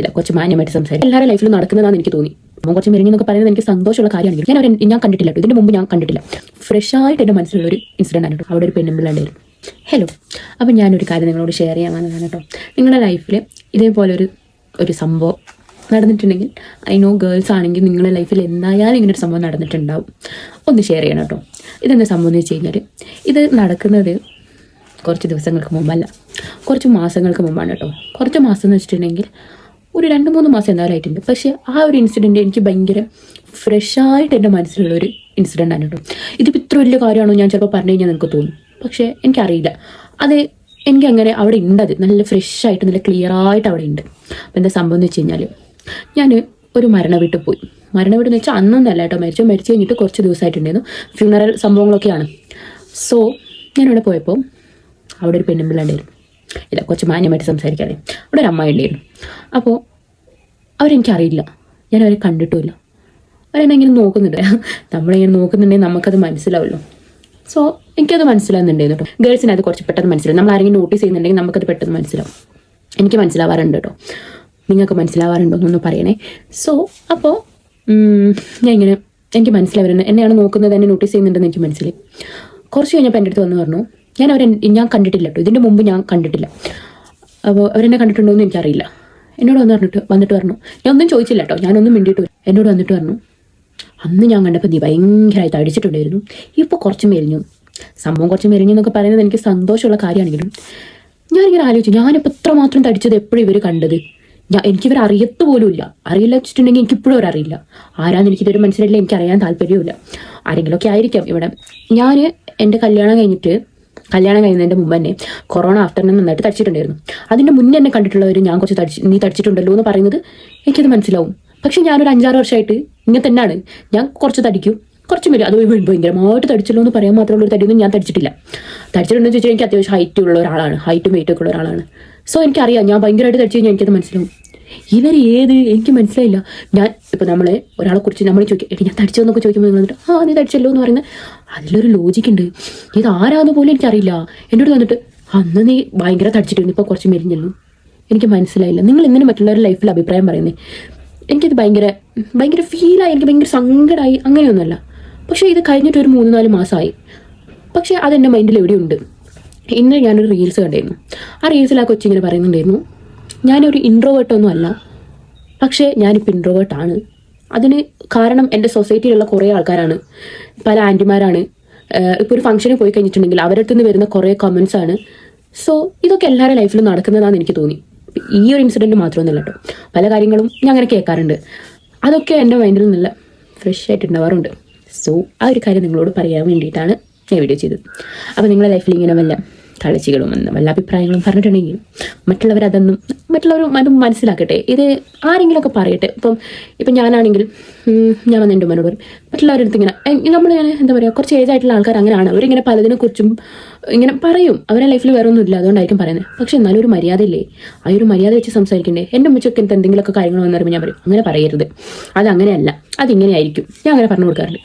ഇല്ല, കുറച്ച് മാന്യമായിട്ട് സംസാരിക്കും. എല്ലാവരുടെ ലൈഫിൽ നടക്കുന്നതാണെന്ന് എനിക്ക് തോന്നി. അപ്പോൾ കുറച്ച് മെരിഞ്ഞെന്നൊക്കെ പറയുന്നത് എനിക്ക് സന്തോഷമുള്ള കാര്യമാണെങ്കിൽ ഞാൻ കണ്ടിട്ടില്ല കേട്ടോ, ഇതിൻ്റെ മുമ്പ് ഞാൻ കണ്ടിട്ടില്ല. ഫ്രഷായിട്ട് എൻ്റെ മനസ്സിലുള്ളൊരു ഇൻസിഡൻ്റ് ആണ് കേട്ടോ. അവിടെ ഒരു പെണ്ണുമ്പിള്ളാണ്ടായിരുന്നു. ഹലോ, അപ്പം ഞാനൊരു കാര്യം നിങ്ങളോട് ഷെയർ ചെയ്യാൻ വന്നതാണ് കേട്ടോ. നിങ്ങളുടെ ലൈഫിൽ ഇതേപോലെ ഒരു സംഭവം നടന്നിട്ടുണ്ടെങ്കിൽ, ഐ നോ ഗേൾസ് ആണെങ്കിൽ നിങ്ങളുടെ ലൈഫിൽ എന്തായാലും ഇങ്ങനൊരു സംഭവം നടന്നിട്ടുണ്ടാവും. ഒന്ന് ഷെയർ ചെയ്യണം കേട്ടോ. ഇതെന്താ സംഭവം എന്ന് വെച്ച് കഴിഞ്ഞാൽ, ഇത് നടക്കുന്നത് കുറച്ച് ദിവസങ്ങൾക്ക് മുമ്പല്ല, കുറച്ച് മാസങ്ങൾക്ക് മുമ്പാണ് കേട്ടോ. കുറച്ച് മാസം എന്ന് വെച്ചിട്ടുണ്ടെങ്കിൽ ഒരു 2-3 മാസം എന്തായാലും ആയിട്ടുണ്ട്. പക്ഷേ ആ ഒരു ഇൻസിഡൻറ്റ് എനിക്ക് ഭയങ്കര ഫ്രഷായിട്ട് എൻ്റെ മനസ്സിലുള്ളൊരു ഇൻസിഡൻ്റ് ആണ് കേട്ടോ. ഇതിപ്പോൾ ഇത്ര വലിയ കാര്യമാണോ ഞാൻ ചിലപ്പോൾ പറഞ്ഞു കഴിഞ്ഞാൽ നിങ്ങൾക്ക് തോന്നും. പക്ഷേ എനിക്കറിയില്ല, അത് എനിക്കങ്ങനെ അവിടെ ഉണ്ട്. അത് നല്ല ഫ്രഷായിട്ട് നല്ല ക്ലിയറായിട്ട് അവിടെ ഉണ്ട്. അപ്പോൾ എന്താ സംഭവം എന്ന് വെച്ച് കഴിഞ്ഞാൽ, ഞാൻ ഒരു മരണ വീട്ടിൽ പോയി. മരണ വീടെന്ന് വെച്ചാൽ അന്നൊന്നല്ല കേട്ടോ, മരിച്ചു കഴിഞ്ഞിട്ട് കുറച്ച് ദിവസമായിട്ടുണ്ടായിരുന്നു. ഫ്യൂണറൽ സംഭവങ്ങളൊക്കെയാണ്. സോ ഞാനവിടെ പോയപ്പോൾ അവിടെ ഒരു പെണ്ണുമ്പിള്ളാണ്ടായിരുന്നു. ഇല്ല, കുറച്ച് മാന്യമായിട്ട് സംസാരിക്കാതെ. അവിടെ ഒരു അമ്മായി ഉണ്ടായിരുന്നു. അപ്പോൾ അവരെനിക്കറിയില്ല, ഞാൻ അവരെ കണ്ടിട്ടുമില്ല. അവരെന്നെ ഇങ്ങനെ നോക്കുന്നുണ്ട്. നമ്മളിങ്ങനെ നോക്കുന്നുണ്ടെങ്കിൽ നമുക്കത് മനസ്സിലാവുമല്ലോ. സോ എനിക്കത് മനസ്സിലാവുന്നുണ്ടായിരുന്നു കേട്ടോ. ഗേൾസിന് അത് കുറച്ച് പെട്ടെന്ന് മനസ്സിലാവും. നമ്മൾ ആരെങ്കിലും നോട്ടീസ് ചെയ്യുന്നുണ്ടെങ്കിൽ നമുക്കത് പെട്ടെന്ന് മനസ്സിലാവും. എനിക്ക് മനസ്സിലാവാറുണ്ട് കേട്ടോ. നിങ്ങൾക്ക് മനസ്സിലാവാറുണ്ടോ എന്നൊന്ന് പറയണേ. സോ അപ്പോൾ എനിക്ക് മനസ്സിലാവുന്നുണ്ട്, എന്നെയാണ് നോക്കുന്നത്, എന്നെ നോട്ടീസ് ചെയ്യുന്നുണ്ടെന്ന് എനിക്ക് മനസ്സിലായി. കുറച്ച് കഴിഞ്ഞപ്പോൾ എൻ്റെ അടുത്ത് വന്ന് പറഞ്ഞു, ഞാൻ കണ്ടിട്ടില്ല കേട്ടോ, ഇതിൻ്റെ മുമ്പ് ഞാൻ കണ്ടിട്ടില്ല. അപ്പോൾ അവരെന്നെ കണ്ടിട്ടുണ്ടോ എന്ന് എനിക്കറിയില്ല. എന്നോട് വന്നിട്ട് പറഞ്ഞു, ഞാൻ ഒന്നും ചോദിച്ചില്ല കേട്ടോ, ഞാനൊന്നും മിണ്ടിയിട്ട്. എന്നോട് വന്നിട്ട് പറഞ്ഞു, അന്ന് ഞാൻ കണ്ടപ്പോൾ നീ ഭയങ്കരമായിട്ട് അടിച്ചിട്ടുണ്ടായിരുന്നു, ഇപ്പോൾ കുറച്ച് മെലിഞ്ഞു. സംഭവം കുറച്ച് മെലിഞ്ഞു എന്നൊക്കെ പറയുന്നത് എനിക്ക് സന്തോഷമുള്ള കാര്യമാണെങ്കിലും ഞാനിങ്ങനെ ആലോചിച്ചു, ഞാനിപ്പോൾ ഇത്രമാത്രം തടിച്ചത് എപ്പോഴും ഇവർ കണ്ടത്. എനിക്കിവർ അറിയത്ത് പോലും ഇല്ല. അറിയില്ല വെച്ചിട്ടുണ്ടെങ്കിൽ എനിക്കിപ്പോഴും അവരറിയില്ല. ആരാന്ന് എനിക്കിതൊരു മനസ്സിലായില്ല, എനിക്കറിയാൻ താല്പര്യമില്ല. ആരെങ്കിലുമൊക്കെ ആയിരിക്കാം ഇവിടെ. ഞാൻ എൻ്റെ കല്യാണം കഴിയുന്നതിൻ്റെ മുമ്പ് തന്നെ കൊറോണ ആഫ്റ്ററിന് നന്നായിട്ട് തടിച്ചിട്ടുണ്ടായിരുന്നു. അതിൻ്റെ മുന്നേ എന്നെ കണ്ടിട്ടുള്ളവർ ഞാൻ കുറച്ച് നീ തടിച്ചിട്ടുണ്ടല്ലോ എന്ന് പറയുന്നത് എനിക്കത് മനസ്സിലാവും. പക്ഷെ ഞാനൊരു 5-6 വർഷമായിട്ട് ഇങ്ങനെ തന്നെയാണ്. ഞാൻ കുറച്ച് തടിക്കും, കുറച്ച് വരും. അത് ഭയങ്കരമായിട്ട് തടിച്ചല്ലോ എന്ന് പറയാൻ മാത്രമുള്ള ഒരു തടിയൊന്നും ഞാൻ തടിച്ചിട്ടില്ല. തടിച്ചിട്ടുണ്ടെന്ന് ചോദിച്ചാൽ എനിക്ക് അത്യാവശ്യം ഹൈറ്റും വെയിറ്റൊക്കെ ഉള്ള ഒരാളാണ്. സോ എനിക്കറിയാം, ഞാൻ ഭയങ്കരമായിട്ട് തടിച്ചു കഴിഞ്ഞാൽ എനിക്കത് മനസ്സിലാവും. എനിക്ക് മനസ്സിലായില്ല. ഞാൻ ഇപ്പോൾ ഒരാളെ കുറിച്ച് നമ്മൾ ചോദിക്കും, എടി ഞാൻ തടിച്ചതെന്നൊക്കെ ചോദിക്കുമ്പോൾ നിങ്ങൾ വന്നിട്ട് നീ തടിച്ചല്ലോ എന്ന് പറയുന്നത് അതിലൊരു ലോജിക്ക് ഉണ്ട്. ഇത് ആരാന്ന് പോലും എനിക്കറിയില്ല. എന്നോട് വന്നിട്ട് അന്ന് നീ ഭയങ്കര തടിച്ചിട്ടുണ്ട്, ഇപ്പോൾ കുറച്ച് മെലിഞ്ഞല്ലോ. എനിക്ക് മനസ്സിലായില്ല. നിങ്ങൾ എന്തിനും മറ്റുള്ളവരുടെ ലൈഫിൽ അഭിപ്രായം പറയുന്നത്? എനിക്കത് ഭയങ്കര ഫീലായി, എനിക്ക് ഭയങ്കര സങ്കടമായി. അങ്ങനെയൊന്നുമല്ല. പക്ഷേ ഇത് കഴിഞ്ഞിട്ട് ഒരു 3-4 മാസമായി. പക്ഷേ അതെൻ്റെ മൈൻഡിൽ എവിടെയുണ്ട്. ഇന്ന് ഞാനൊരു റീൽസ് കണ്ടായിരുന്നു. ആ റീൽസിൽ ആ കൊച്ചിങ്ങനെ പറയുന്നുണ്ടായിരുന്നു, ഞാനൊരു ഇൻട്രോവേർട്ടൊന്നും അല്ല, പക്ഷേ ഞാനിപ്പോൾ ഇൻട്രോവേർട്ടാണ്. അതിന് കാരണം എൻ്റെ സൊസൈറ്റിയിലുള്ള കുറേ ആൾക്കാരാണ്, പല ആൻറ്റിമാരാണ്. ഇപ്പോൾ ഒരു ഫംഗ്ഷന് പോയി കഴിഞ്ഞിട്ടുണ്ടെങ്കിൽ അവരുടെ അടുത്ത് നിന്ന് വരുന്ന കുറേ കമൻസ് ആണ്. സോ ഇതൊക്കെ എല്ലാവരുടെ ലൈഫിലും നടക്കുന്നതാണെന്ന് എനിക്ക് തോന്നി. ഈ ഒരു ഇൻസിഡൻറ്റ് മാത്രമൊന്നുമല്ല കേട്ടോ, പല കാര്യങ്ങളും ഞാൻ അങ്ങനെ കേൾക്കാറുണ്ട്. അതൊക്കെ എൻ്റെ മൈൻഡിൽ നല്ല ഫ്രഷ് ആയിട്ട് ഉണ്ടാവാറുണ്ട്. സോ ആ ഒരു കാര്യം നിങ്ങളോട് പറയാൻ വേണ്ടിയിട്ടാണ് ഞാൻ വീഡിയോ ചെയ്തത്. അപ്പോൾ നിങ്ങളുടെ ലൈഫിൽ ഇങ്ങനെ വല്ല കളിച്ചികളും വല്ല അഭിപ്രായങ്ങളും പറഞ്ഞിട്ടുണ്ടെങ്കിൽ മറ്റുള്ളവർ അത് മനസ്സിലാക്കട്ടെ. ഇത് ആരെങ്കിലുമൊക്കെ പറയട്ടെ. ഇപ്പം ഞാനാണെങ്കിൽ ഞാൻ വന്ന് എൻ്റെ ഉമ്മനോട് മറ്റുള്ളവരുടെ അടുത്ത് ഇങ്ങനെ എന്താ പറയുക, കുറച്ച് ഏജ് ആയിട്ടുള്ള ആൾക്കാർ അങ്ങനെയാണ്. അവരിങ്ങനെ പലതിനെ കുറിച്ചും ഇങ്ങനെ പറയും. അവരുടെ ലൈഫിൽ വേറെ ഒന്നും ഇല്ല, അതുകൊണ്ടായിരിക്കും പറയുന്നത്. പക്ഷെ എന്നാലും ഒരു മര്യാദയില്ലേ, ആ ഒരു മര്യാദ വെച്ച് സംസാരിക്കണ്ടേ. എൻ്റെ ഉമ്മച്ചൊക്കെ എന്തെങ്കിലുമൊക്കെ കാര്യങ്ങൾ വന്നു പറയുമ്പോൾ ഞാൻ പറയും, അങ്ങനെ പറയരുത്, അതങ്ങനെയല്ല, അതിങ്ങനെയായിരിക്കും, ഞാൻ അങ്ങനെ പറഞ്ഞു കൊടുക്കാറുണ്ട്.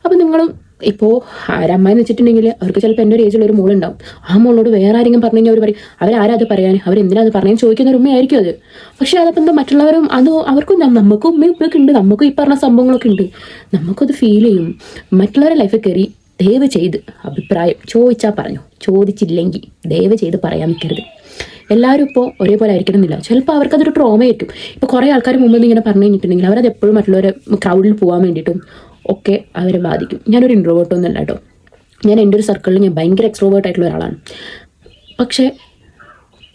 അപ്പോൾ നിങ്ങളും ഇപ്പോൾ ആരമ്മയെന്ന് വെച്ചിട്ടുണ്ടെങ്കിൽ അവർക്ക് ചിലപ്പോൾ എൻ്റെ ഒരു ഏജിലൊരു മോളുണ്ടാവും. ആ മോളോട് വേറെ ആരെങ്കിലും പറഞ്ഞു കഴിഞ്ഞാൽ അവർ പറയും, അവരാരാ അത് പറയാൻ, അവരെന്തിനാ അത് പറഞ്ഞതെന്ന് ചോദിക്കുന്ന ഒരു ഉമ്മയായിരിക്കും അത്. പക്ഷേ അതപ്പോൾ എന്താ മറ്റുള്ളവരും അവർക്കും നമുക്കും ഉമ്മയൊക്കെ ഉണ്ട്, നമുക്കും ഈ പറഞ്ഞ സംഭവങ്ങളൊക്കെ ഉണ്ട്, നമുക്കത് ഫീൽ ചെയ്യും. മറ്റുള്ളവരുടെ ലൈഫിൽ കയറി ദയവ് ചെയ്ത് അഭിപ്രായം ചോദിച്ചാൽ പറഞ്ഞു, ചോദിച്ചില്ലെങ്കിൽ ദയവ് ചെയ്ത് പറയാൻ നിൽക്കരുത്. എല്ലാവരും ഇപ്പോൾ ഒരേപോലെ ആയിരിക്കണമെന്നില്ല. ചിലപ്പോൾ അവർക്കതൊരു ട്രോമയായിരിക്കും. ഇപ്പോൾ കുറേ ആൾക്കാർ മുമ്പ് ഇങ്ങനെ പറഞ്ഞു കഴിഞ്ഞിട്ടുണ്ടെങ്കിൽ അവരത് എപ്പോഴും മറ്റുള്ളവരെ ക്രൗഡിൽ പോകാൻ വേണ്ടിയിട്ടും ഒക്കെ അവരെ ബാധിക്കും. ഞാനൊരു ഇൻട്രോവേർട്ടൊന്നുമല്ല കേട്ടോ. ഞാൻ എൻ്റെ ഒരു സർക്കിളിൽ ഞാൻ ഭയങ്കര എക്സ്ട്രോവേർട്ട് ആയിട്ടുള്ള ഒരാളാണ്. പക്ഷേ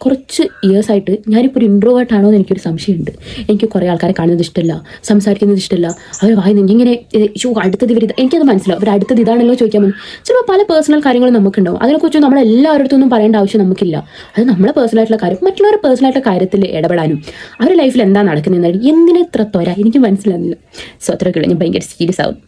കുറച്ച് ഇയേഴ്സായിട്ട് ഞാനിപ്പോൾ ഒരു ഇൻട്രോവേർട്ടാണോ എന്ന് എനിക്കൊരു സംശയമുണ്ട്. എനിക്ക് കുറേ ആൾക്കാരെ കാണുന്നത് ഇഷ്ടമല്ല, സംസാരിക്കുന്നത് ഇഷ്ടമല്ല. അവർ വായിന്ന് ഇങ്ങനെ അടുത്തത് എനിക്കത് മനസ്സിലാവും. അവർ അടുത്തത് ഇതാണല്ലോ ചോദിക്കാൻ പറ്റും. ചിലപ്പോൾ പല പേഴ്സണൽ കാര്യങ്ങളും നമുക്കുണ്ടാവും. അതിനെക്കുറിച്ച് നമ്മളെല്ലാവരുടെ പറയേണ്ട ആവശ്യം നമുക്കില്ല. അത് നമ്മളെ പേഴ്സണലായിട്ടുള്ള കാര്യം. മറ്റുള്ളവരുടെ പേഴ്സണലായിട്ടുള്ള കാര്യത്തിൽ ഇടപെടാനും അവരുടെ ലൈഫിൽ എന്താ നടക്കുന്നതെന്ന് എന്തിനെ ഇത്ര ത്വര എനിക്ക് മനസ്സിലാകുന്നില്ല. സോ അത്രയൊക്കെയുള്ള ഞാൻ ഭയങ്കര സീരിയസ് ആവും.